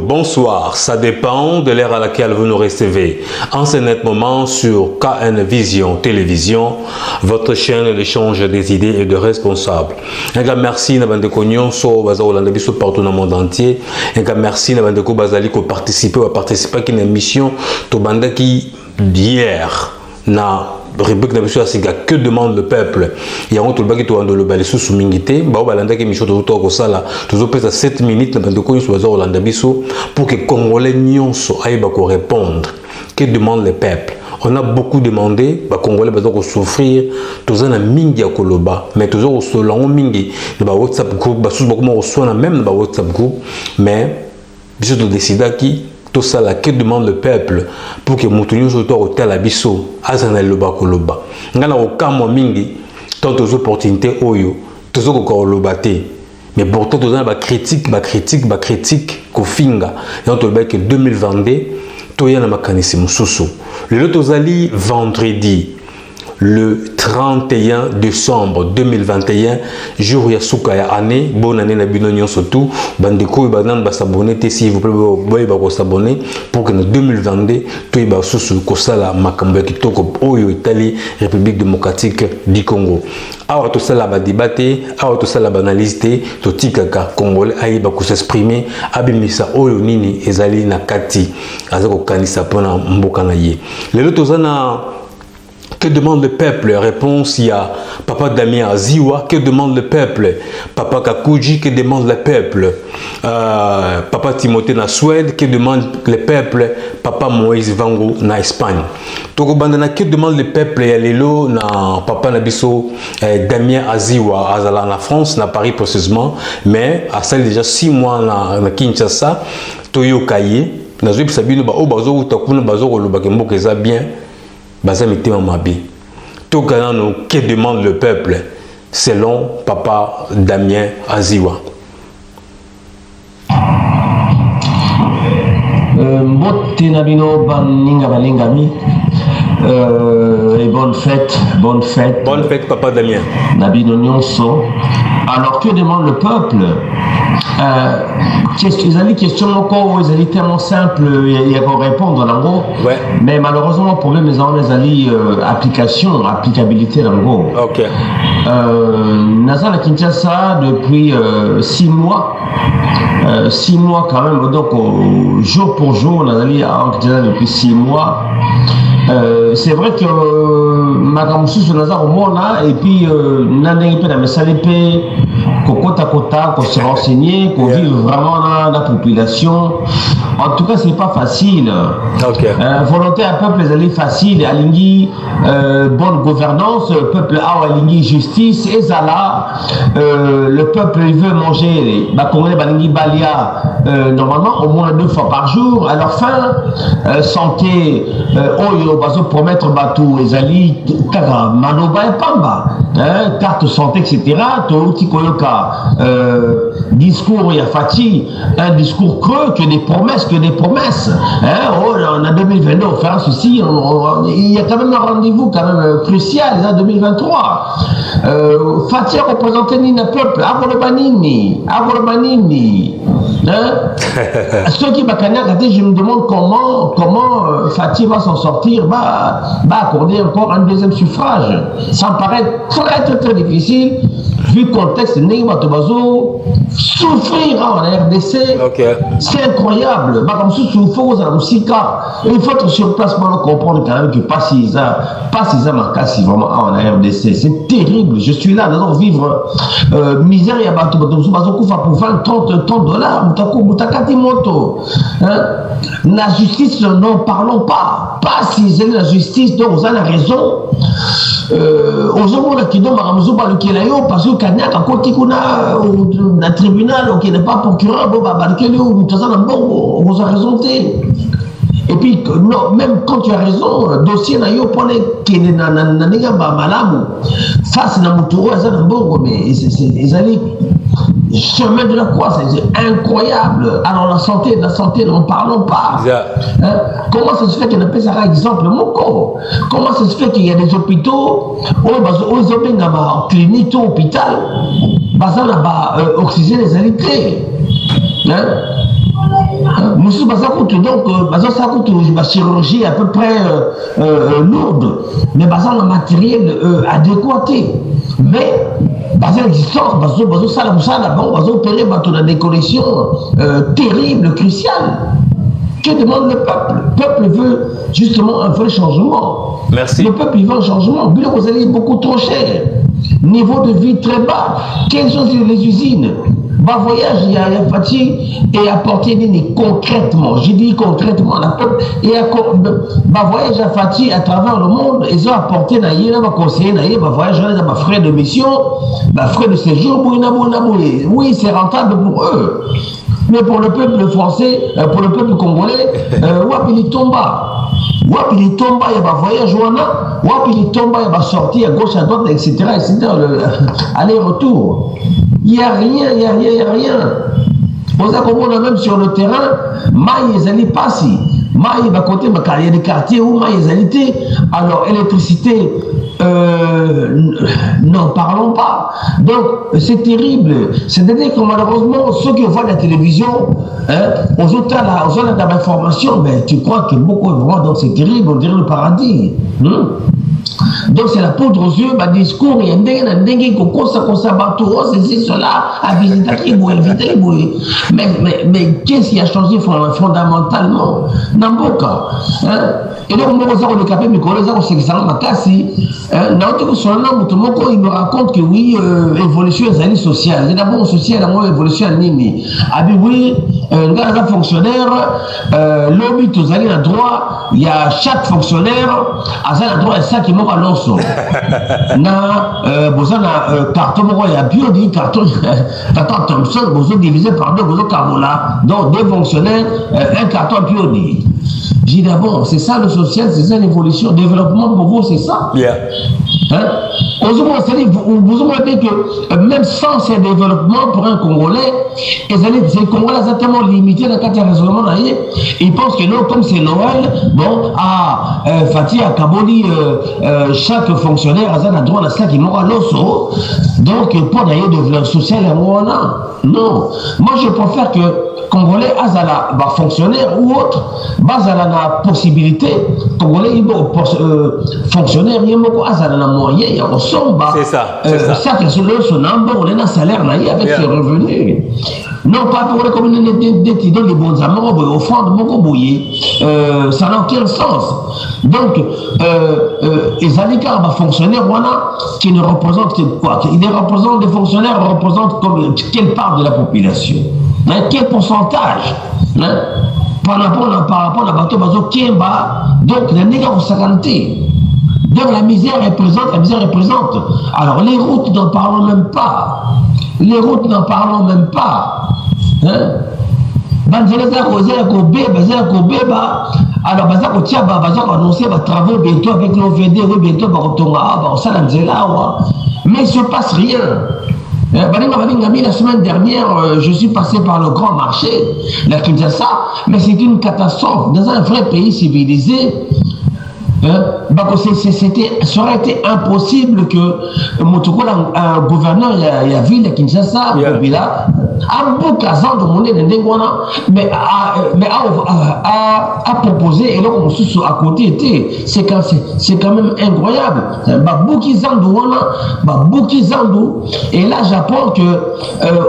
bonsoir. Ça dépend de l'ère à laquelle vous nous recevez. En ce net moment sur KN Vision Télévision, votre chaîne d'échange des idées et de responsables. Un grand merci à Bandeko Nyonso, Bazaolandabiso partout dans le monde entier. Un grand merci à Bandeko Bazali qui participe à une émission Tobanda qui hier na rubrique de monsieur Asiga que demande le peuple. Il y a un autre bagage qui le balai sous mingité. Balanda qui micho de ko sala. Toujours pèse 7 minutes na Bandeko Nyonso Bazolanda biso pour que Congolais Nyonso aille bako répondre. Que demande le peuple? On a beaucoup demandé, les Congolais vont souffrir, tous en mingi à Koloba, mais toujours au solon mingi, le WhatsApp group, on reçoit même le WhatsApp group, mais je dois décider qui tout ça là que demande le peuple pour que Moutouniou soit au tel abisso, azana le Koloba. Ngana au kamo mingi, tant aux opportunités oyo, tous au Kolobate. Mais pourtant, tous en critique, kofinga. Et on te dit que 2022. Toya na makanisi mususu. Le tozali vendredi le 31 décembre 2021 jour ya suka ya année bonne année na bino nyonso tout bandeko banan ba s'abonner s'il vous plaît boy ba ko s'abonner pour que en 2022 toy ba susu ko sala makambo kitoko oyo Italie République démocratique du Congo. Awa to sala ba débatté, awa to sala ba analyser to tikaka congolais ayi ba ko s'exprimer abimisa oyo nini ezali na kati azako kanisa pona mboka na ye. Le tozana que demande le peuple? Réponse, il y a Papa Damien Aziwa. Que demande le peuple? Papa Kakuji. Que demande le peuple? Papa Timothée na Suède. Que demande le peuple? Papa Moïse Vango na Espagne. Tokobandana, que demande le peuple? Il y a Lelo na Papa Nabiso Damien Aziwa Azala na France, na Paris précisément. Mais à ça déjà 6 mois na Kinshasa. Toyo Kaye. Na Zouib Sabino ba o bazo utakuna bazo koloba kembo keza bien. Que demande le peuple selon Papa Damien Aziwa? Et bonne fête. Bonne fête, Papa Damien. Nabino Nyonso. Alors, que demande le peuple? Ils ont des questions encore, ils ont tellement simple, il y a qu'à répondre en gros. Ouais. Mais malheureusement, le problème, ils ont des applicabilité en gros. Ok. Naza la Kinshasa depuis 6 mois. 6 mois quand même, donc jour pour jour, on a allé à Kinshasa depuis 6 mois. C'est vrai que Makamusu sur Nazar au monde et puis Nandé peut la salépé, Kokota Kota, qu'on se renseigner, qu'on vive vraiment dans la population. En tout cas, c'est pas facile. Okay. Volonté à peuple, les alliés faciles, Alingui, bonne gouvernance, peuple a Alingui justice, et Zala, le peuple il veut manger, Congolais Balingui Balia, normalement au moins 2 fois par jour. À la fin, santé, Oyo, Bazo promettre Batou, Ezali, Kaga, Manoba et Pamba, carte santé, etc. Touti Koyoka, discours Yafati, un discours creux, que des promesses. On a 2022, on fait un souci, il y a quand même un rendez-vous quand même crucial, en 2023. Fati a représenté Nina Peuple, Agolobanini. Ceux qui m'ont je me demande comment Fati va s'en sortir, va accorder encore un 2e suffrage. Ça me paraît très difficile, vu le contexte, Néo souffrir en RDC, okay. C'est incroyable. Il faut être sur place pour comprendre quand même que pas si ça m'acasse vraiment en RDC. C'est terrible. Je suis là, de vivre misère et abattu. Pour 20, 30 $, Moutakati Moto. La justice, n'en parlons pas. Pas si c'est la justice, donc vous avez raison. Aujourd'hui, qui donne parce que Kanyaka, quand il y a un tribunal qui n'est pas procureur, vous avez raison. Et puis, non, même quand tu as raison, dossier n'a pas qui n'est pas malamu. Face à Moutoro, mais ils allaient chemin de la croix, c'est incroyable. Alors la santé, n'en parlons pas. Comment ça se fait qu'il n'a pas ça exemple mon corps? Comment ça se fait qu'il y a des hôpitaux, aux cliniques, hôpital, oxygène les alités. Monsieur Bazakout, donc, Bazakout, la chirurgie à peu près lourde, mais Bazan le matériel adéquat. Mais, Bazan l'existence, Bazan Salam, Bazan opéré la déconnexion terrible, cruciale. Que demande le peuple? Le peuple veut justement un vrai changement. Merci. Le peuple il veut un changement. Le vous allez beaucoup trop cher. Niveau de vie très bas. Quelles sont les usines? Ma voyage, il y a Fatih et apporté concrètement. J'ai dit concrètement la peuple. Et ma voyage à Fatih à travers le monde, ils ont apporté ma conseiller, ma voyage, ma frais de mission, ma frais de séjour. Oui, c'est rentable pour eux. Mais pour le peuple français, pour le peuple congolais, Wapili Tomba. Wapili Tomba, il y a un voyage, Wapili Tomba, il y a une sortie à gauche, à droite, etc. Aller-retour. Il n'y a rien, il n'y a rien, il n'y a rien. Pour ça qu'on a même sur le terrain, Maï et Zali Passi. Maï va côté, il y a des quartiers où Maï et Zalité. Alors, électricité, n'en parlons pas. Donc, c'est terrible. C'est-à-dire que malheureusement, ceux qui voient la télévision, aux autres d'informations, ben, tu crois que beaucoup voient, donc c'est terrible, on dirait le paradis. Donc c'est la poudre aux yeux, ma discours, il y a un dengue, ceci, cela, à visiter, mais qu'est-ce qui a changé fondamentalement? Namboka. Et donc, moi, on est capable de me connaître, c'est que ça m'a cassé. Il me raconte que oui, évolution est sociale. C'est d'abord sociale, moi, évolution est nini. Ah oui, un fonctionnaire, l'objet, vous allez à droit, il y a chaque fonctionnaire, à droit, et ça qui m'a l'osso. Na, besoin d'un carton, il y a biodi, carton Thompson, besoin divisé par deux, besoin Carola. Donc, deux fonctionnaires, un carton biodi. J'ai dit d'abord, c'est ça le social, c'est ça l'évolution. Développement pour vous, c'est ça. Yeah. Vous avez que même sans ces développements pour un Congolais, les Congolais sont tellement limités dans le cadre de raisonnement. Ils pensent que non, comme c'est Noël, bon, Fatih à Kaboli, chaque fonctionnaire a un droit à ça qui m'aura l'osso. Donc, pour d'ailleurs développement social, non. Moi, je préfère que Congolais, Azala, fonctionnaire ou autre, Azala na possibilité, Congolais, fonctionnaire, il y a Azala na moyen, il y a c'est ça. Ça, c'est son nombre, on a un salaire avec ses revenus. Non, pas pour les communautés d'étudiants, les bons amours, au fond de mon bouillé, ça n'a aucun sens. Donc, les handicapés fonctionnaires, voilà, qui ne représentent quoi? Ils représentent des fonctionnaires, représentent quelle part de la population? Quel pourcentage? Par rapport à la bateau, donc la négociation. Donc la misère est présente, Alors les routes n'en parlons même pas. Alors, annoncer travaux bientôt avec l'OVD, bientôt, mais il ne se passe rien. La semaine dernière, je suis passé par le grand marché, la Kinshasa, mais c'est une catastrophe. Dans un vrai pays civilisé, ça aurait été impossible que un gouverneur il y a ville de Kinshasa, un beau casant de monnaie de Ndengwana, mais a proposé, et là on à côté était, c'est quand même incroyable. Et là j'apprends que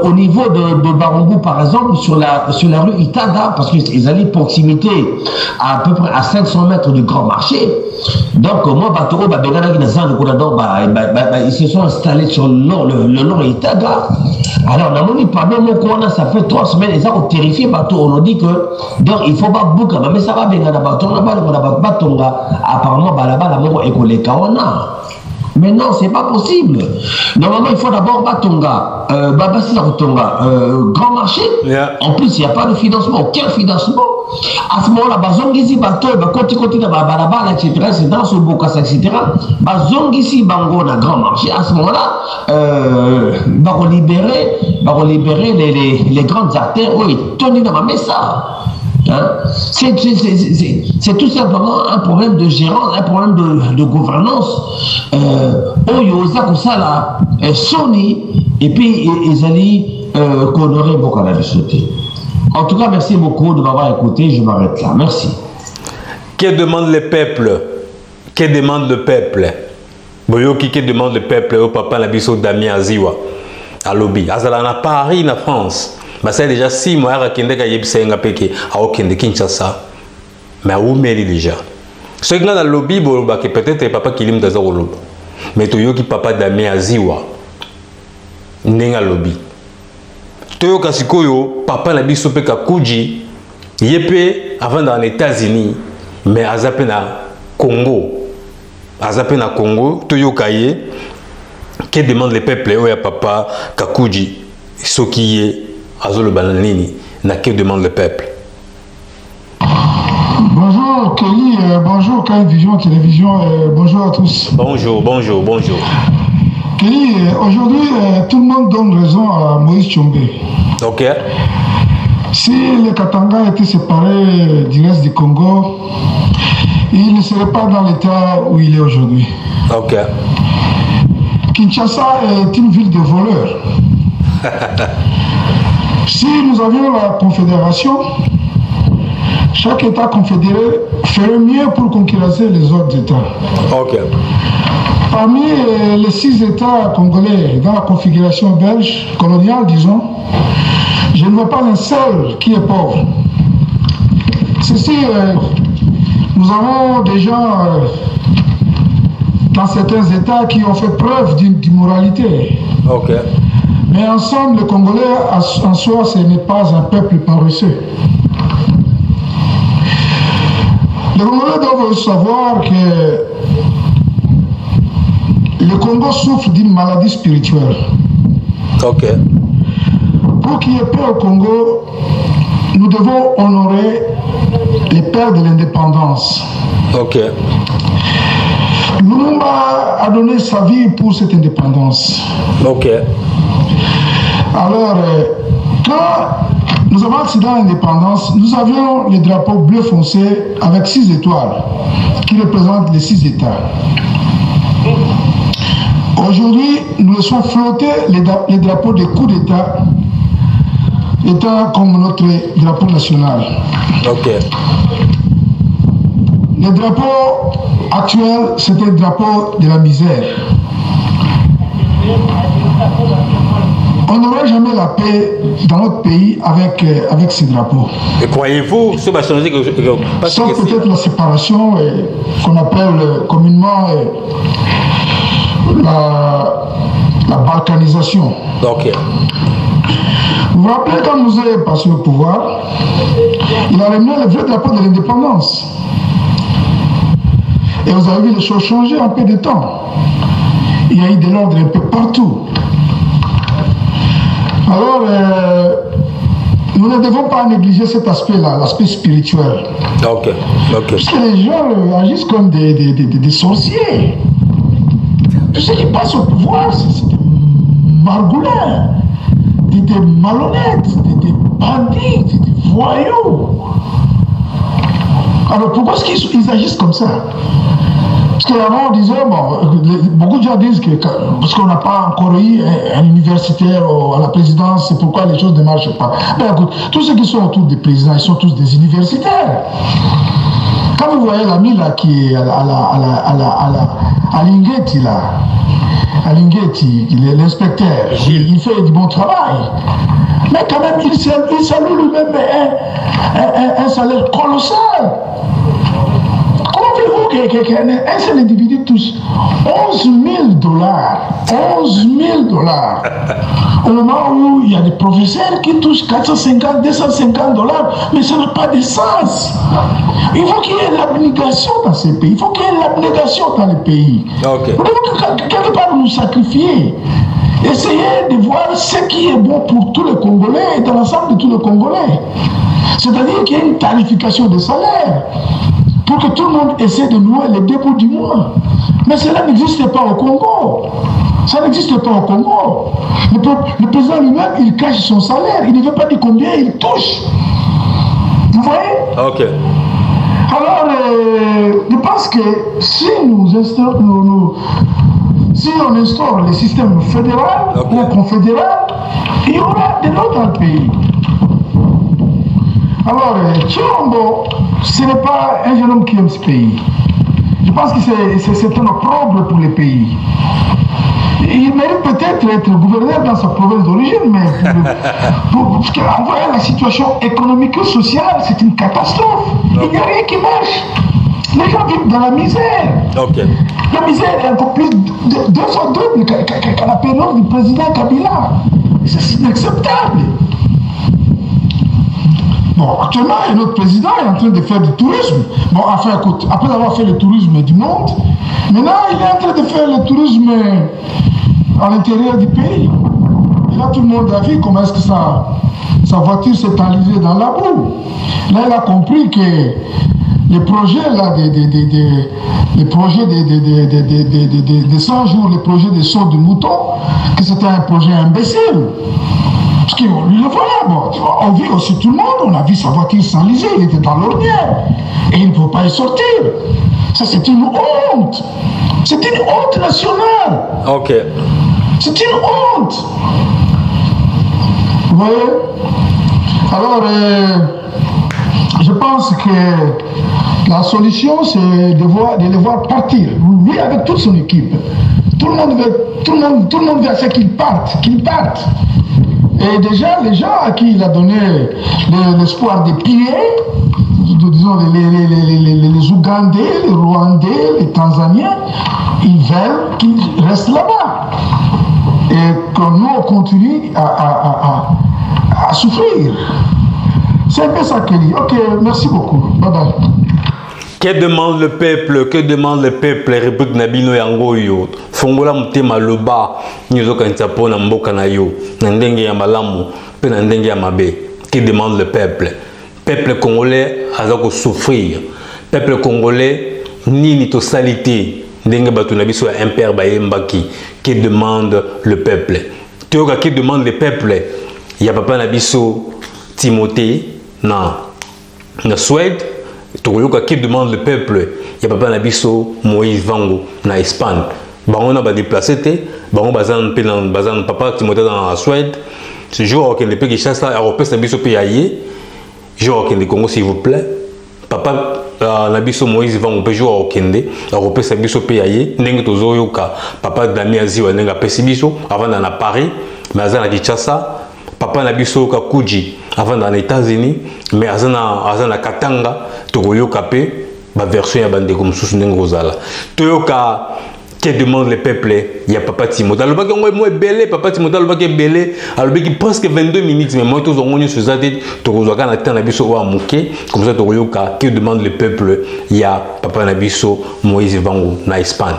au niveau de Barambou par exemple, sur la rue Itada, parce qu'ils allaient proximité à peu près à 500 mètres du grand marché. Donc moi ils se sont installés sur le long Itaga. Alors ça fait 3 semaines et ça ont terrifié bateau. On a dit que donc il faut pas boucler, mais ça va bien dans bateau apparemment la mort est collée. Mais non, c'est pas possible. Normalement, il faut d'abord Batonga, grand marché. Yeah. En plus, il n'y a pas de financement, aucun financement. À ce moment-là, Bazongisi Bato, côté dans Balabala, etc., c'est dans ce Bokassa, etc. Bazongisi Bango, dans grand marché. À ce moment-là, libérer les grandes artères. Oui, tenez dans ma messa. C'est tout simplement un problème de gérance, un problème de gouvernance. Sony, et puis ils allaient honorer beaucoup à la société. En tout cas, merci beaucoup de m'avoir écouté. Je m'arrête là. Merci. Que demande le peuple? Que demande le peuple? Boyoki, que demande le peuple au papa Nabiso Damien Aziwa à lobby. Azala na Paris, na France. Mais c'est déjà 6 mois à Kende Kayebsenga Peke à Okende Kinshasa. Mais où mêler déjà? Ce qui est dans le lobby, peut-être papa Kilim Tazarolo. Mais Toyoki papa Damien Aziwa. Nenga lobby. Toyo Kasikoyo, papa Nabiso Peka Kuji. Yepe avant dans les États-Unis. Mais Azapé na Congo. Azapé na Congo. Toyo Kaye. Que demande le peuple? Oya papa Kakuji. Sokiye. Azolo Bananini. Na que demande le peuple? Bonjour Kelly, bonjour Kai Vision Télévision, bonjour à tous. Bonjour, bonjour, bonjour. Kelly, aujourd'hui, tout le monde donne raison à Moïse Tshombe. Ok. Si les Katanga étaient séparés du reste du Congo, il ne serait pas dans l'état où il est aujourd'hui. Ok. Kinshasa est une ville de voleurs. Si nous avions la confédération, chaque État confédéré ferait mieux pour concurrencer les autres États. Ok. Parmi les 6 États congolais dans la configuration belge, coloniale disons, je ne vois pas un seul qui est pauvre. Ceci, nous avons déjà dans certains États qui ont fait preuve d'immoralité. Ok. Mais ensemble, les Congolais en soi, ce n'est pas un peuple paresseux. Les Congolais doivent savoir que le Congo souffre d'une maladie spirituelle. Ok. Pour qu'il y ait paix au Congo, nous devons honorer les pères de l'indépendance. Ok. Lumumba a donné sa vie pour cette indépendance. Ok. Alors, quand nous avons accédé à l'indépendance, nous avions le drapeau bleu foncé avec 6 étoiles qui représentent les 6 États. Aujourd'hui, nous laissons flotter les drapeaux des coups d'État, étant comme notre drapeau national. Ok. Le drapeau actuel, c'était le drapeau de la misère. On n'aura jamais la paix dans notre pays avec ces drapeaux. Et croyez-vous que ça va changer quelque chose? Sauf peut-être la séparation qu'on appelle communément la balkanisation. Ok. Vous vous rappelez quand nous est passé au pouvoir, il a ramené le vrai drapeau de l'indépendance. Et vous avez vu les choses changer en peu de temps. Il y a eu de l'ordre un peu partout. Alors, nous ne devons pas négliger cet aspect-là, l'aspect spirituel. Ok. Ok. Parce que les gens agissent comme des sorciers. Tous ceux qui passent au pouvoir, c'est des margoulins, des malhonnêtes, des bandits, des voyous. Alors pourquoi est-ce qu'ils agissent comme ça? Parce qu'avant on disait, beaucoup de gens disent que parce qu'on n'a pas encore eu un universitaire à la présidence, c'est pourquoi les choses ne marchent pas. Ben écoute, tous ceux qui sont autour des présidents, ils sont tous des universitaires. Quand vous voyez l'ami là qui est à Lingeti là, à Lingeti, l'inspecteur, il fait du bon travail. Mais quand même, il salue lui-même un salaire colossal. Comment voulez-vous qu'un seul individu touche 11 000 dollars 11 000 dollars au moment où il y a des professeurs qui touchent 450, 250 dollars, mais ça n'a pas de sens. Il faut qu'il y ait l'abnégation dans ces pays. Il faut qu'il y ait l'abnégation dans les pays. Okay. Nous devons quelque part nous sacrifier. Essayez de voir ce qui est bon pour tous les Congolais et dans l'ensemble de tous les Congolais. C'est-à-dire qu'il y a une tarification des salaires pour que tout le monde essaie de nouer les deux bouts du mois. Mais cela n'existe pas au Congo. Ça n'existe pas au Congo. Le président lui-même, il cache son salaire. Il ne veut pas dire combien il touche. Vous voyez? Ok. Alors, je pense que si si on instaure le système fédéral ou confédéral, il y aura de l'autre dans le pays. Alors, Tshilombo, ce n'est pas un jeune homme qui aime ce pays. Je pense que c'est un opprobre pour le pays. Il mérite peut-être d'être gouverneur dans sa province d'origine, mais parce qu'en voyant la situation économique et sociale, c'est une catastrophe. Il n'y a rien qui marche. Les gens vivent dans la misère. La misère est encore plus deux fois double qu'à la période du président Kabila. C'est inacceptable. Bon, actuellement, notre président est en train de faire du tourisme. Bon, enfin, écoute, après avoir fait le tourisme du monde, maintenant, il est en train de faire le tourisme à l'intérieur du pays. Et là, tout le monde a vu comment est-ce que sa voiture s'est enlisée dans la boue. Là, il a compris que les projets là, les projets de 100 jours, les projets de saut de mouton, que c'était un projet imbécile. Parce que le voilà, bon, on vit aussi tout le monde, on a vu sa voiture s'enliser, il était dans l'ornière. Et il ne peut pas y sortir. Ça, c'est une honte. C'est une honte nationale. Ok. C'est une honte. Vous voyez? Alors, je pense que la solution, c'est de les voir partir. Lui, avec toute son équipe. Tout le monde veut à ce qu'ils partent. Et déjà, les gens à qui il a donné l'espoir de piller, disons les Ougandais, les Rwandais, les Tanzaniens, ils veulent qu'ils restent là-bas. Et que nous, on continue à souffrir. C'est un peu ça qu'il dit. Ok, merci beaucoup. Bye bye. Que demande le peuple? Que demande le peuple? République Nabino Yangoyo. Fongola mutema loba. Nyozo kantapo na mboka na yo. Na ndenge ya malamu. Pe na ndenge ya mabe. Que demande le peuple? Peuple congolais a souffrir. Peuple congolais nini to salité. Ndenge batu na biso ya impère bayembaki. Que demande le peuple? Tioka que demande le peuple? Ya papa na biso Timothée na Suède. Tokoyoka qui demande le peuple, il y a papa Nabiso, Moïse Vango, na Espagne. Baron a déplacé, Baron Bazan, papa Timothée dans la Suède. Ce jour, il y a des gens qui ont Nabiso Piaye. Jour, il y a Congo, s'il vous plaît. Papa Nabiso Moïse Vango, peut jouer au Kende, Européen Nabiso Piaye, Nengue Tozoyoka, papa Dami Aziwa, Nenga Pessibiso, avant d'aller à Paris, mais à Kinshasa. Papa Nabiso Kakuji avant dans les États-Unis, mais azana Katanga, Togoyoka pe, ba version ya bande comme sous Nengozala. Toyoka, que demande le peuple? Il y a Papa Timothée. Alors, moi, belé, Papa Timothée, alors, belé, alors, presque 22 minutes, mais moi, tous on est sur ça, Togoyoka, na Nabiso wa Mouké, comme ça, Togoyoka, que demande le peuple? Il y a Papa Nabiso, Moïse Vango, na Espagne.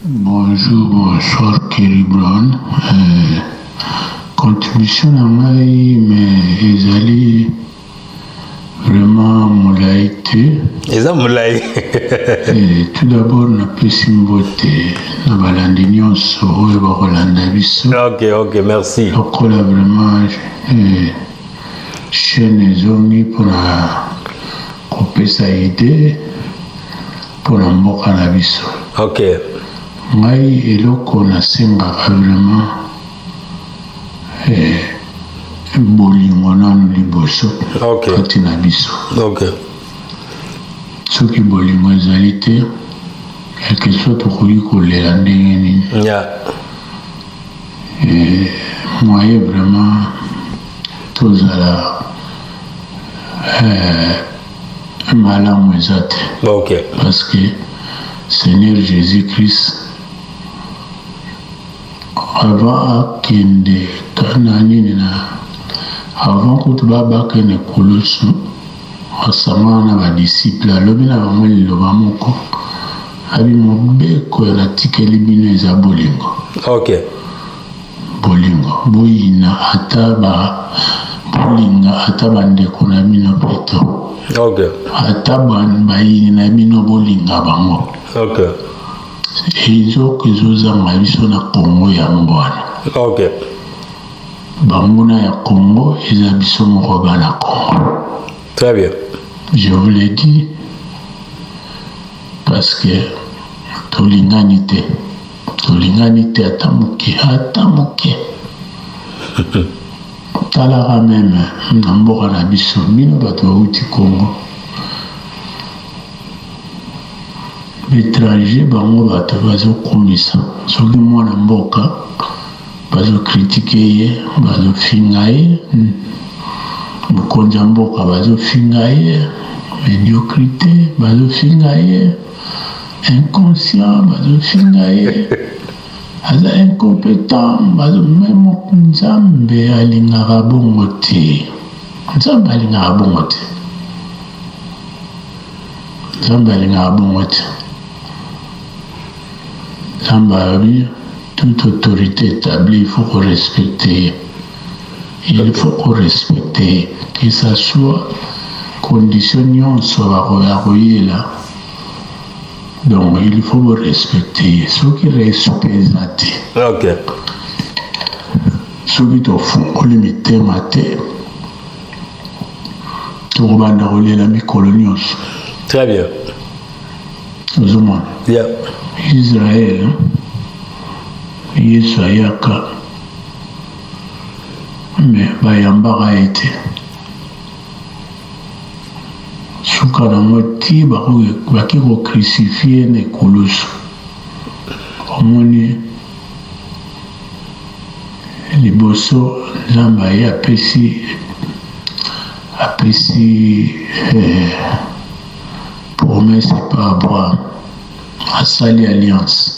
Bonjour, bonsoir, Kerry Brown. Contribution à moi, mais ils vraiment moulaïté. Ils ont moulaï. Tout d'abord, on a pu s'imvoter dans l'Andinion Soro et Rolanda Bisso. Ok, merci. Donc, on a vraiment chaîne les zones pour couper sa idée pour la mboka na biso. Ok. Moi, et là, on a vraiment. Bolingo nanu liboso kati na biso. Soki bolingo ezali te quelque soit tokoki kolela ndenge nini. Moye vraiment tozala malamu eza te parce que Seigneur Jésus-Christ avant akende kana nini na avant kutu babaka ne koloso asama na badisciple alobi na bango liloba moko abi mobeko ya natikeli bino eza bolingo. Bolingo boyina ata bolinga ata bandeko na bino peto ata bayini na bino bolinga bango. Ezozanga biso na Congo ya mbwana. Banguna ya Congo eza biso moko bana Congo. Très bien. Je vous l'ai dit parce que tolingani te ata moke. talaka même na mboka na biso bino bato bauti Congo étranger bango bato bazokumisa soki mwana mboka bazokritike ye bazofinga ye mokonzi ya mboka bazofinga ye médiocrité bazofinga ye inconscient bazofinga ye aza incompétent même nzambe alingaka bongo te nzambe alingaka bongo te nzambe alingaka bongo te nzambe abi toute autorité établie il faut qu'on respecte il faut qu'on respecte que ça soit condition nyonso bakoyela donc il faut me respecter ce qui respecte Ok. ce qui te font limiter ma tête tu rebanda la mikolo nyonso. Très bien. Ozomona. Yeah. Israël Yesu ayaka mais bayambaka ete suka nango ti baki kocrucifie na ekulusu omoni liboso nzambe aye apesi promesse pa Abraham asali alliance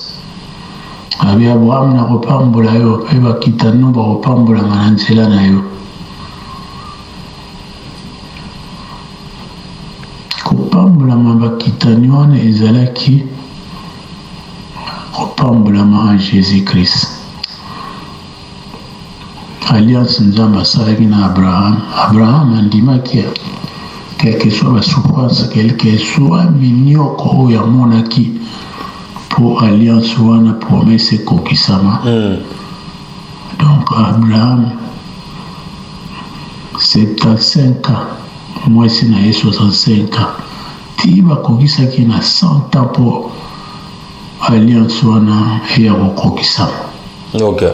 abi Abraham na kopambola yo pe bakitano bakopambolanga na nzela na yo kopambolama bakitani wana ezalaki kopambolama en Jésus Christ. Alliance nzambe asalaki na Abraham andimaki quel que soit la souffrance, quel que soit minyoko oyo amonaki pour alliance wana promesse ekokisama. Donc Abraham 75 ans mwasi na ye 65 ans ti bakokisaki na 100 ans pour alliance wana eya kokokisama. Ok.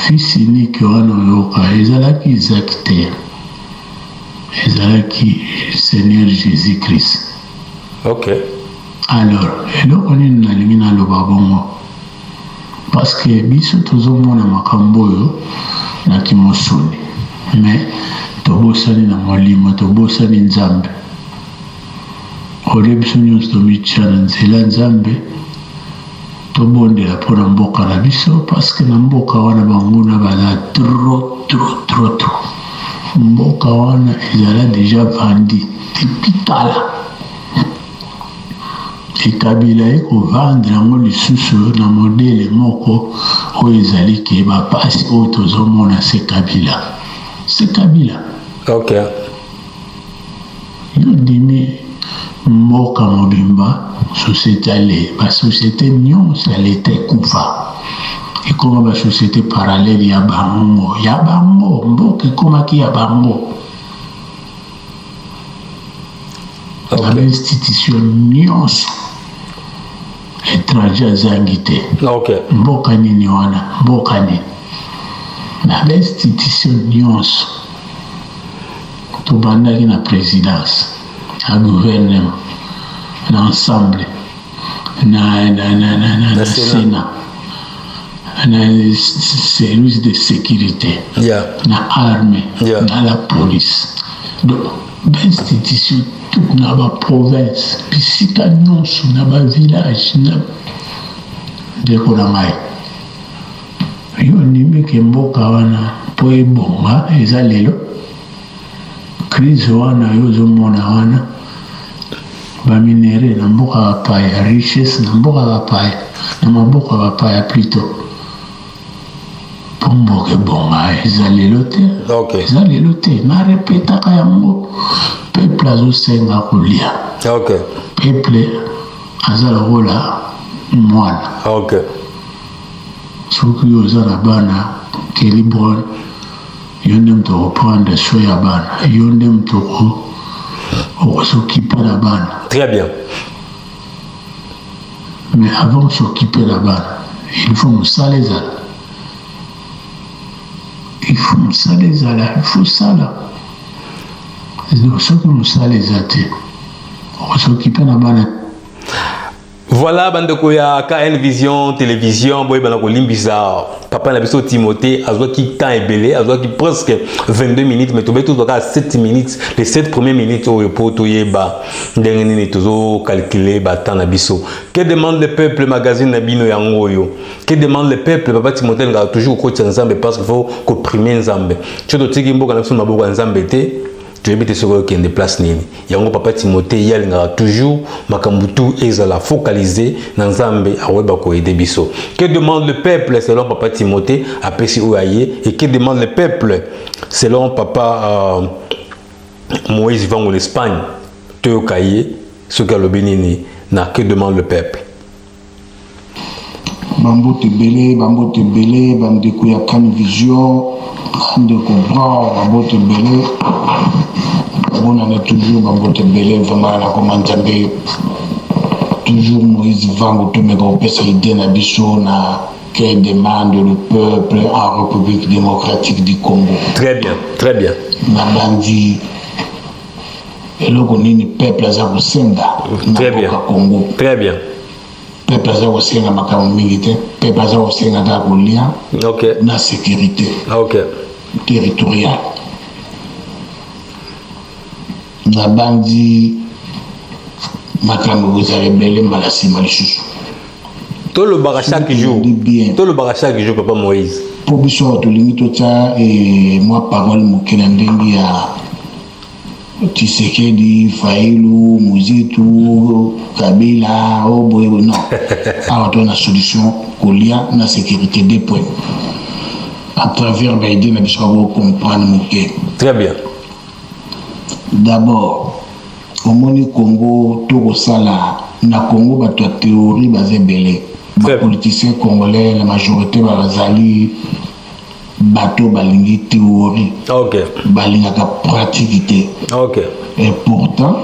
Fils unique wana oyoka ezalaki Isaac te, ezalaki Seigneur Jésus-Christ. Ok. Alors eloko nini nalingi naloba bongo parce que biso tozomona makambo oyo na kimosuni mais tobosani na molimo tobosani nzambe olie biso nyonso tomitya na nzela nzambe tobondela mpona mboka na biso parce que na mboka wana banguna baza trop mboka wana ezala déjà vandi depuis tala ekabila ekovandre yango lisusu na modele moko oyo ezali ke bapasi oyo tozomona se kabila Ok. yo ndimi mboka mobimba société ale basociété nyonso aleta ekufa ekoma basociété parallèle ya bango mboka ekomaki ya bango na bainstitution nyonso étranger azangi te. Ok. Mboka nini wana mboka nini na bainstitution nyonso tobandaki na présidence na gouvernement na ensemble na sénat na service de sécurité na armée na la police donc bainstitution toute na baprovince bisika nyonso na bavillage na ndeko na ngai yo ndimiki mboka wana mpo ebonga eza lelo crise wana yo ozomona wana baminere na mboka bapaya richesse na mboka bapaya na maboka bapaya plutôt mpo mboka ebonga eza lelo te eza lelo te narepetaka yango peuple azosenga kolia peuple aza lokola mwana soki oza na bana keli bon yo nde moto okoprendre soin ya bana yo nde moto okosokipe na bana. Très bien. Mais avant de s'occuper de la bana il faut mosala ezala mosala ezala ifo sala soki mosala eza te okosokipe na bana. Voilà, bandeko ya KN Vision Télévision, boy banako limbisa papa na biso Timothée, azwa ki temps ebele, azwa ki presque 22 minutes, mais tobe tout à 7 minutes, les 7 premières minutes au repos toyeba ndenge nini tozo calculer ba temps na biso. Que demande le peuple magazine na bino yango yo? Que demande le peuple papa Timothée nga toujours ko tsanzambe parce qu'il faut comprimer nzambe. Choto tiki mboka na biso maboko nzambe te. Tu es sur qui est place nini. Yango papa Timothée yalingara toujours makambutu ezala focalisé dans Nzambe aweba ko aider biso. Que demande le peuple selon papa Timothée à pesi oyaye et que demande le peuple selon papa Moïse va en Espagne to kaye ce que le bénini na que demande le peuple. Bambote belé bandeko ya KN Vision ndeko grand bambote belé on a toujours bambote belé vraiment na komandambe toujours Moïse Vango to mega opesa idée na biso na que demande le peuple en République démocratique du Congo. Très bien, très bien. Na bandi eloko nini peuple aza kosenga très bien Congo. Très bien. Peuple aza kosenga makambo mingi te, peuple aza kosenga ta kolia na sécurité territoriale. Na bandi makambo kozala ebele mbala nsima lisusu to le bara chaque jour papa Moïse po biso tolingi totya mwa parole moke na ndenge ya Tshisekedi, Fayulu, Muzitu, Kabila, boye non. Alors on a solution kolia na sécurité des points. À travers l'idée na biso ko comprendre moke. Très bien. D'abord, au moni Congo to sala na Congo ba théorie basé belé. Les politiciens congolais la majorité bazali bateau balingi théorie. Balingaka pratique. Et pourtant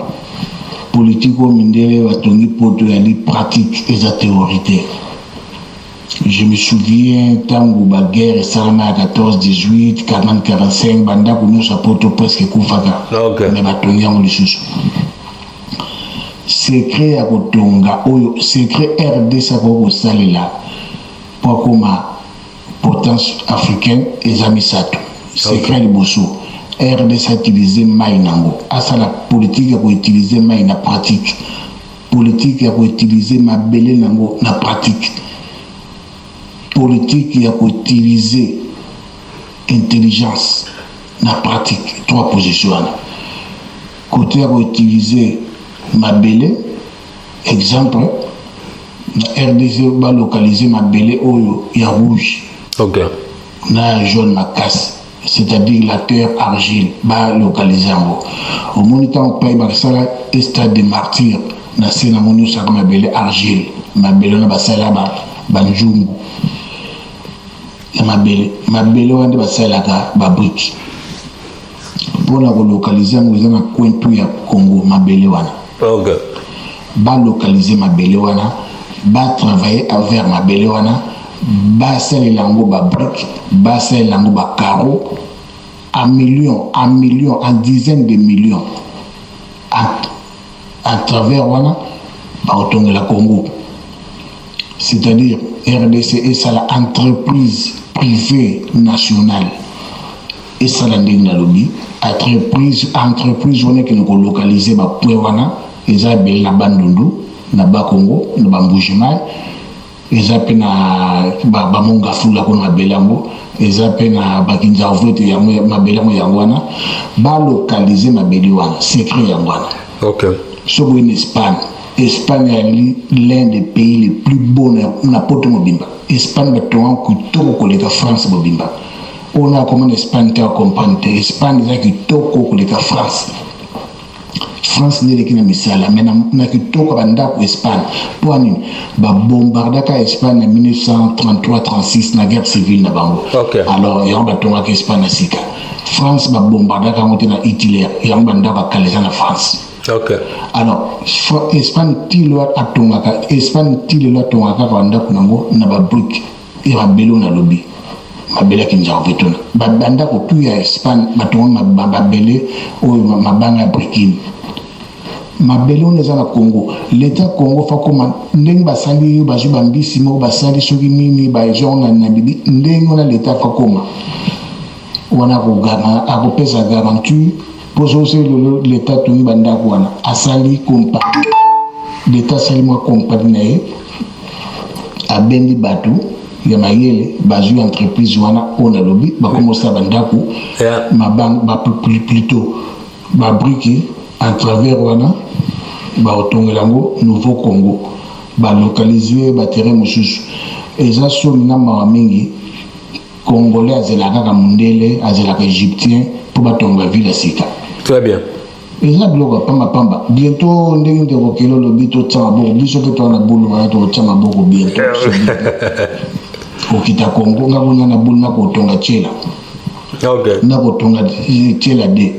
politico mindele batongi poto ya li pratique et la théorie. Je me souviens tango ba guerre salama 14-18 40-45 banda ko sa poto presque kufaka. Mais batongi yango lisusu. Secret ya kotonga oyo secret RDC ko salela pour koma potence africaine et zamisato. Secret liboso. RDC a utilisé mai nango. Asa la politique a utilisé mai na pratique. Politique a utilisé ma belé nango na pratique. Politique a utilisé intelligence na pratique. Trois positions. Côté a utilisé ma belé. Exemple, na RDC va localiser ma belé oyo ya rouge. Na jaune macasse. C'est-à-dire la terre argile, va localiser en haut. Au moniteur, on paye le stade de martyr, na sena monu sa ma belle argile, ma belle na basala banjungu. Ma belle wande basala ba brique. Pour la relocaliser, nous avons un coin tout ya Congo, ma belle wana. Ba localiser ma belle wana, ba travailler avec ma belle wana. Basa lango ba brique, basa lango ba carreau, en millions, en dizaines de millions, à travers wana, ba otonga la Congo. C'est-à-dire RDC et ça la entreprise privée nationale et ça la ndenge na lobby, entreprise on est que nous localiser ba point wana, eza bel na bandundu, na ba Congo, na ba Mbujimai. Ezape na bamonga fula ko na belango ezape na bakinza vote ya mabelango yangwana ba localiser mabeli wana secret yangwana. So en Espagne est l'un des pays les plus beaux na poto mobimba. Espagne betonga kitoko koleka France mobimba. On a comme Espagne ta comprendre Espagne za kitoko koleka France. France n'est que misala mais na kitoko banda ko Espagne pour nini ba bombardaka Espagne en 1933-36 na guerre civile na bango. Alors yamba tonga Espagne sika France ba bombardaka moté na Hitler yamba ndaka kaleza na France. Alors Espagne tilo atongaka Espagne tilo atongaka banda kunango na ba brique et ba belo na lobby mabele kinja vetuna babanda ko tu ya Espagne batonga mabele o mabanga breaking mabele on eza na Congo l'état Congo fa koma ndenge basali bazu bambisi mo basali soki nini ba jonga na bibi ndenge na l'état fa koma wana ko gana akopesa garantie pour ça l'état tuni banda ko wana asali kompa l'état sali mo compagnie abendi batu ya mayele bazu entreprise wana on a lobby ba commencer bandako ma banque ba plutôt ba briquer à travers wana ba otongelango nouveau Congo ba localiser ba terrain mususu eza so na ma mingi congolais azelaka ka mundele azelaka égyptien pour batonga ville sika. Très bien. Eza biloko pamba bientôt ndenge de rokelo lobby to tsama bo biso ke to na bulu wana to tsama boko bientôt okita Congo ngabona na bulu na ko tonga chela. OK. Na ko tonga chela de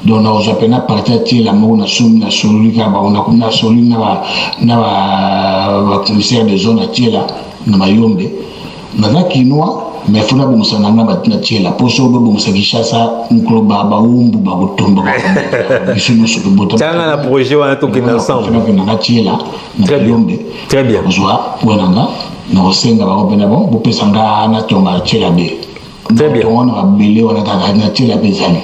donc na ozapena partir chela mo na sumi na solika ba ona kuna solina na commissaire de zone chela na mayombe na kinwa mais funa bomusana na batina chela poso bo bomusakisha sa nklo baba umbu ba kutomba bisuno so bota tanga na projet wana to kina ensemble na chela na yombe très bienozwa wenanga na osenga ba opena bon bo pesanga na tonga chela be très bien on a belé wana ka na chela be zali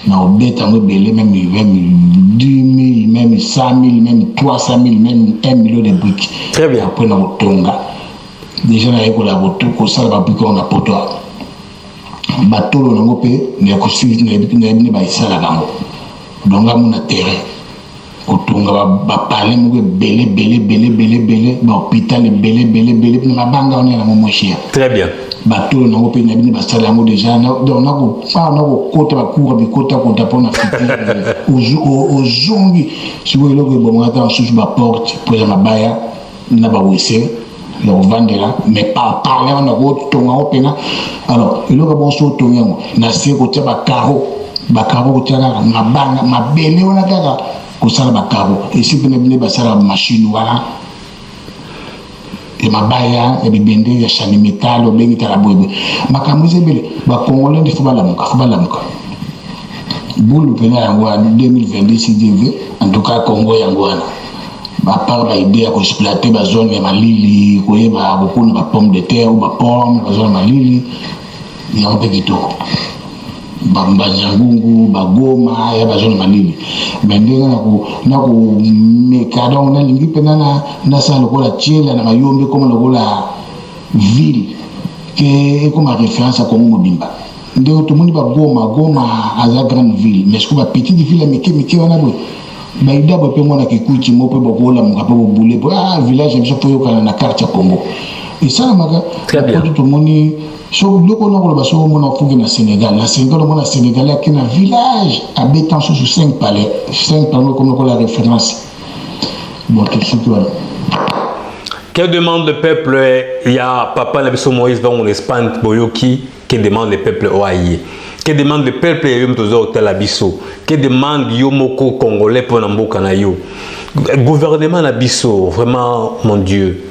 na obeta ngo belé même 10 000 même 100 000 même 300 000 même 1 million de briques très bien après na tonga déjà na yeko la boto ko sala ba piko na poto batolo nango pe ne ko suivre ne ba isala bango donc amuna terrain ko tonga ba parler mo belé ba hôpital belé na banga on na mo cher très bien batolo nango pe ne ba sala ngo déjà na donc na ko kota ba cour bi kota ko tapona au zongi si vous voulez bon attends sous ba porte pour la baya na ba wese le vendela mais pas parler on a tonga opena alors il aura bon so tonga na se ko tia ba caro ko tia na banga mabele ona kaka ko sala ba caro et si bine ba sala machine wala et mabaya et bibende ya chani metal o bengi tala bobe makamuze bele ba congolais ndi fubala muka bulu pena yango 2026 en tout cas Congo yango wana ba par ba idée à exploiter ba zone ya malili ko yeba beaucoup na pomme de terre ou ba pomme ba zone malili ya mpekito ba mbanyangungu ba goma ya ba zone malili mendenga na ko mekada on lingi pena na sala ko la chela na mayombe comme le la ville que comme référence à Congo Mobimba ndeko to moni ba goma à la grande ville mais ce que ba petite ville meke wana bo baida bo pe mona kikuchi mo pe bokola mo kapo bouler bo village biso po yokana na carte ya Congo et ça maka très bien tout moni so loko na ko ba so mona fugi na Sénégal mona Sénégalais qui na village habitant sous 5 palais comme la référence bon tout ce que que demande le peuple? Il y a papa Nabiso Moïse dans l'Espagne Boyoki que demande le peuple Oaïe. Que demande le peuple Yom Tozo Hotel Abisso? Que demande Yomoko Congolais pour Namboka na yo? Gouvernement Nabisso, vraiment mon Dieu.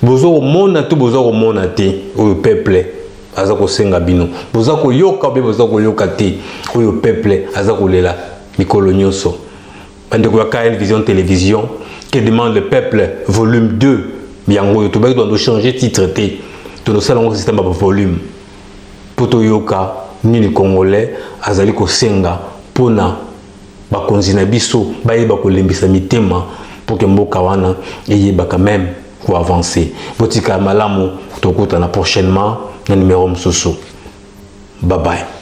Bozo au monde tout bozo au monde au peuple azako senga bino. Bozako yoka be bozako yoka te au peuple azako lela mikolo nyoso. Bande ko ka une vision télévision que demande le peuple volume 2 biango yo to ba doit changer titre té. To no salon système ba volume. Poto yoka nini congolais azali ko senga pona bakonzi na biso bayeba ko lembisa mitema pour que mboka wana eyeba quand même pour avancer. Botika malamu tokutana prochainement na numéro msusu. Bye bye.